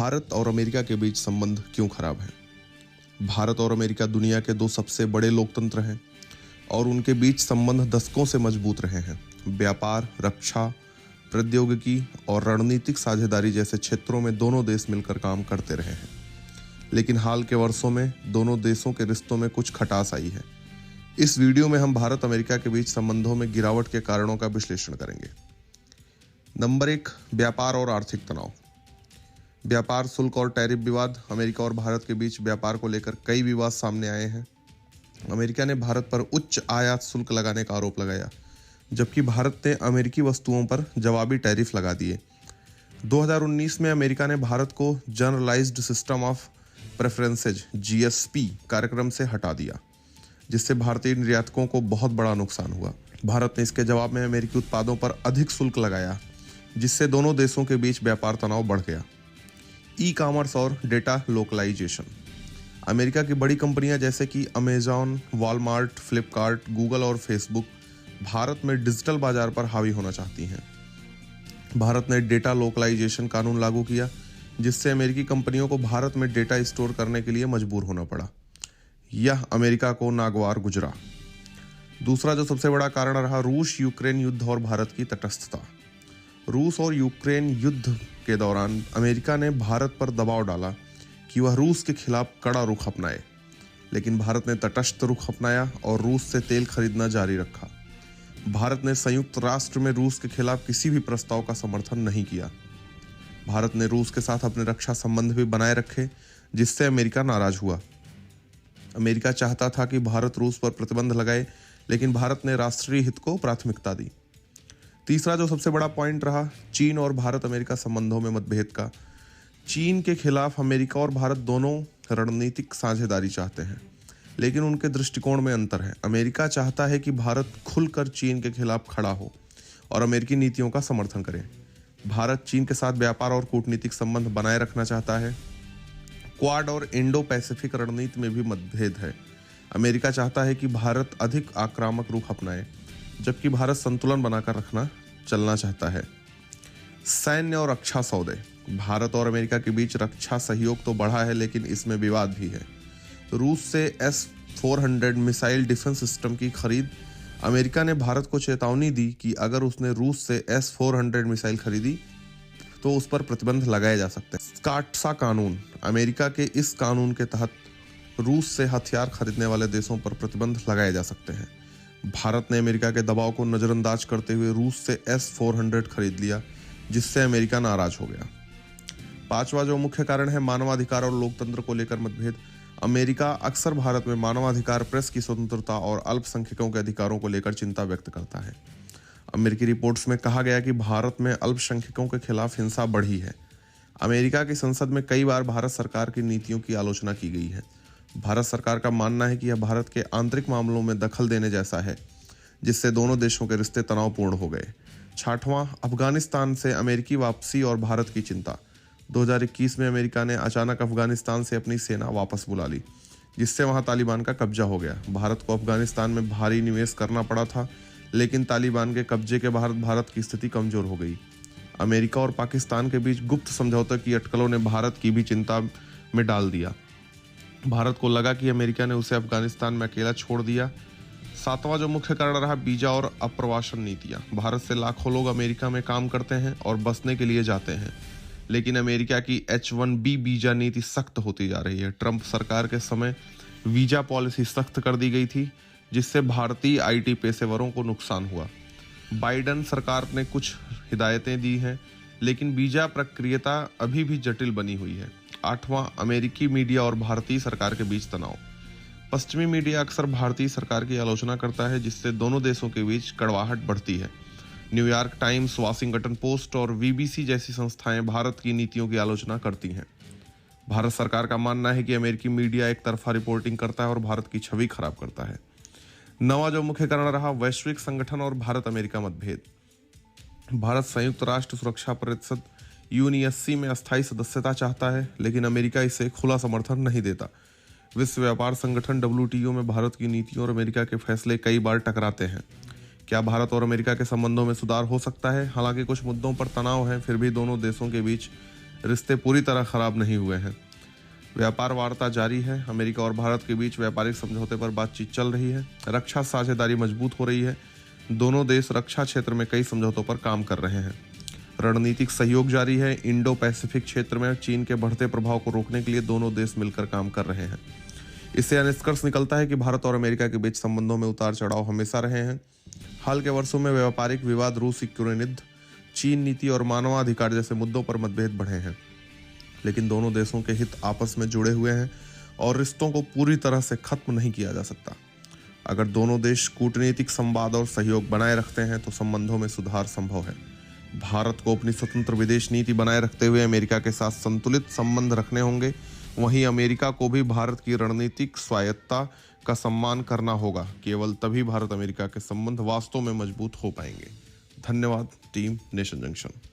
भारत और अमेरिका के बीच संबंध क्यों खराब है? भारत और अमेरिका दुनिया के दो सबसे बड़े लोकतंत्र हैं और उनके बीच संबंध दशकों से मजबूत रहे हैं। व्यापार, रक्षा, प्रौद्योगिकी और रणनीतिक साझेदारी जैसे क्षेत्रों में दोनों देश मिलकर काम करते रहे हैं। लेकिन हाल के वर्षों में दोनों देशों के रिश्तों में कुछ खटास आई है। इस वीडियो में हम भारत अमेरिका के बीच संबंधों में गिरावट के कारणों का विश्लेषण करेंगे। नंबर 1, व्यापार और आर्थिक तनाव। व्यापार शुल्क और टैरिफ विवाद। अमेरिका और भारत के बीच व्यापार को लेकर कई विवाद सामने आए हैं। अमेरिका ने भारत पर उच्च आयात शुल्क लगाने का आरोप लगाया, जबकि भारत ने अमेरिकी वस्तुओं पर जवाबी टैरिफ लगा दिए। 2019 में अमेरिका ने भारत को generalised system of preferences (GSP) कार्यक्रम से हटा दिया, जिससे भारतीय निर्यातकों को बहुत बड़ा नुकसान हुआ। भारत ने इसके जवाब में अमेरिकी उत्पादों पर अधिक शुल्क लगाया, जिससे दोनों देशों के बीच व्यापार तनाव बढ़ गया। ई-कॉमर्स और डेटा लोकलाइजेशन। अमेरिका की बड़ी कंपनियां जैसे कि अमेजॉन, वॉलमार्ट, फ्लिपकार्ट, गूगल और फेसबुक भारत में डिजिटल बाजार पर हावी होना चाहती हैं। भारत ने डेटा लोकलाइजेशन कानून लागू किया, जिससे अमेरिकी कंपनियों को भारत में डेटा स्टोर करने के लिए मजबूर होना पड़ा। यह अमेरिका को नागवार गुजरा। दूसरा जो सबसे बड़ा कारण रहा, रूस यूक्रेन युद्ध और भारत की तटस्थता। रूस और यूक्रेन युद्ध के दौरान अमेरिका ने भारत पर दबाव डाला कि वह रूस के खिलाफ कड़ा रुख अपनाए, लेकिन भारत ने तटस्थ रुख अपनाया और रूस से तेल खरीदना जारी रखा। भारत ने संयुक्त राष्ट्र में रूस के खिलाफ किसी भी प्रस्ताव का समर्थन नहीं किया। भारत ने रूस के साथ अपने रक्षा संबंध भी बनाए रखे, जिससे अमेरिका नाराज हुआ। अमेरिका चाहता था कि भारत रूस पर प्रतिबंध लगाए, लेकिन भारत ने राष्ट्रीय हित को प्राथमिकता दी। तीसरा जो सबसे बड़ा पॉइंट रहा, चीन और भारत अमेरिका संबंधों में मतभेद का। चीन के खिलाफ अमेरिका और भारत दोनों रणनीतिक साझेदारी चाहते हैं, लेकिन उनके दृष्टिकोण में अंतर है। अमेरिका चाहता है कि भारत खुलकर चीन के खिलाफ खड़ा हो और अमेरिकी नीतियों का समर्थन करे। भारत चीन के साथ व्यापार और कूटनीतिक संबंध बनाए रखना चाहता है। क्वाड और इंडो पैसिफिक रणनीति में भी मतभेद है। अमेरिका चाहता है कि भारत अधिक आक्रामक रुख अपनाए, जबकि भारत संतुलन बनाकर चलना चाहता है। सैन्य और रक्षा सौदे। भारत और अमेरिका के बीच रक्षा सहयोग तो बढ़ा है, लेकिन इसमें विवाद भी है। रूस से S-400 मिसाइल डिफेंस सिस्टम की खरीद। अमेरिका ने भारत को चेतावनी दी कि अगर उसने रूस से S-400 मिसाइल खरीदी तो उस पर प्रतिबंध लगाए जा सकते हैं। स्काट्सा कानून। अमेरिका के इस कानून के तहत रूस से हथियार खरीदने वाले देशों पर प्रतिबंध लगाए जा सकते हैं। भारत ने अमेरिका के दबाव को नजरअंदाज करते हुए रूस से S-400 खरीद लिया, जिससे अमेरिका नाराज हो गया। पांचवा जो मुख्य कारण है, मानवाधिकार और लोकतंत्र को लेकर मतभेद। अमेरिका अक्सर भारत में मानवाधिकार, प्रेस की स्वतंत्रता और अल्पसंख्यकों के अधिकारों को लेकर चिंता व्यक्त करता है। अमेरिकी रिपोर्ट्स में कहा गया कि भारत में अल्पसंख्यकों के खिलाफ हिंसा बढ़ी है। अमेरिका की संसद में कई बार भारत सरकार की नीतियों की आलोचना की गई है। भारत सरकार का मानना है कि यह भारत के आंतरिक मामलों में दखल देने जैसा है, जिससे दोनों देशों के रिश्ते तनावपूर्ण हो गए। छठवां, अफगानिस्तान से अमेरिकी वापसी और भारत की चिंता। 2021 में अमेरिका ने अचानक अफगानिस्तान से अपनी सेना वापस बुला ली, जिससे वहां तालिबान का कब्जा हो गया। भारत को अफगानिस्तान में भारी निवेश करना पड़ा था, लेकिन तालिबान के कब्जे के बाद भारत की स्थिति कमजोर हो गई। अमेरिका और पाकिस्तान के बीच गुप्त समझौते की अटकलों ने भारत की भी चिंता में डाल दिया। भारत को लगा कि अमेरिका ने उसे अफगानिस्तान में अकेला छोड़ दिया। सातवां जो मुख्य कारण रहा, वीजा और अप्रवासन नीतियां। भारत से लाखों लोग अमेरिका में काम करते हैं और बसने के लिए जाते हैं, लेकिन अमेरिका की H-1B वीजा नीति सख्त होती जा रही है। ट्रंप सरकार के समय वीजा पॉलिसी सख्त कर दी गई थी, जिससे भारतीय IT पेशेवरों को नुकसान हुआ। बाइडेन सरकार ने कुछ हिदायतें दी हैं, लेकिन वीजा प्रक्रिया अभी भी जटिल बनी हुई है। आठवां, अमेरिकी मीडिया और भारतीय सरकार के बीच तनाव। पश्चिमी मीडिया अक्सर भारतीय सरकार की आलोचना करता है, जिससे दोनों देशों के बीच कड़वाहट बढ़ती है। न्यूयॉर्क टाइम्स, वाशिंगटन पोस्ट और BBC जैसी संस्थाएं भारत की नीतियों की आलोचना करती हैं। भारत सरकार का मानना है कि अमेरिकी मीडिया एक तरफा रिपोर्टिंग करता है और भारत की छवि खराब करता है। नवा जो मुख्य कारण रहा, वैश्विक संगठन और भारत अमेरिका मतभेद। भारत संयुक्त राष्ट्र सुरक्षा परिषद UNSC में अस्थायी सदस्यता चाहता है, लेकिन अमेरिका इसे खुला समर्थन नहीं देता। विश्व व्यापार संगठन WTO में भारत की नीतियों और अमेरिका के फैसले कई बार टकराते हैं। क्या भारत और अमेरिका के संबंधों में सुधार हो सकता है? हालांकि कुछ मुद्दों पर तनाव है, फिर भी दोनों देशों के बीच रिश्ते पूरी तरह खराब नहीं हुए हैं। व्यापार वार्ता जारी है। अमेरिका और भारत के बीच व्यापारिक समझौते पर बातचीत चल रही है। रक्षा साझेदारी मजबूत हो रही है। दोनों देश रक्षा क्षेत्र में कई समझौतों पर काम कर रहे हैं। रणनीतिक सहयोग जारी है। इंडो पैसिफिक क्षेत्र में चीन के बढ़ते प्रभाव को रोकने के लिए दोनों देश मिलकर काम कर रहे हैं। इससे यह निष्कर्ष निकलता है कि भारत और अमेरिका के बीच संबंधों में उतार चढ़ाव हमेशा रहे हैं। हाल के वर्षों में व्यापारिक विवाद, रूस यूक्रेन युद्ध, चीन नीति और मानवाधिकार जैसे मुद्दों पर मतभेद बढ़े हैं, लेकिन दोनों देशों के हित आपस में जुड़े हुए हैं और रिश्तों को पूरी तरह से खत्म नहीं किया जा सकता। अगर दोनों देश कूटनीतिक संवाद और सहयोग बनाए रखते हैं तो संबंधों में सुधार संभव है। भारत को अपनी स्वतंत्र विदेश नीति बनाए रखते हुए अमेरिका के साथ संतुलित संबंध रखने होंगे। वहीं अमेरिका को भी भारत की रणनीतिक स्वायत्तता का सम्मान करना होगा। केवल तभी भारत अमेरिका के संबंध वास्तव में मजबूत हो पाएंगे। धन्यवाद टीम नेशन जंक्शन।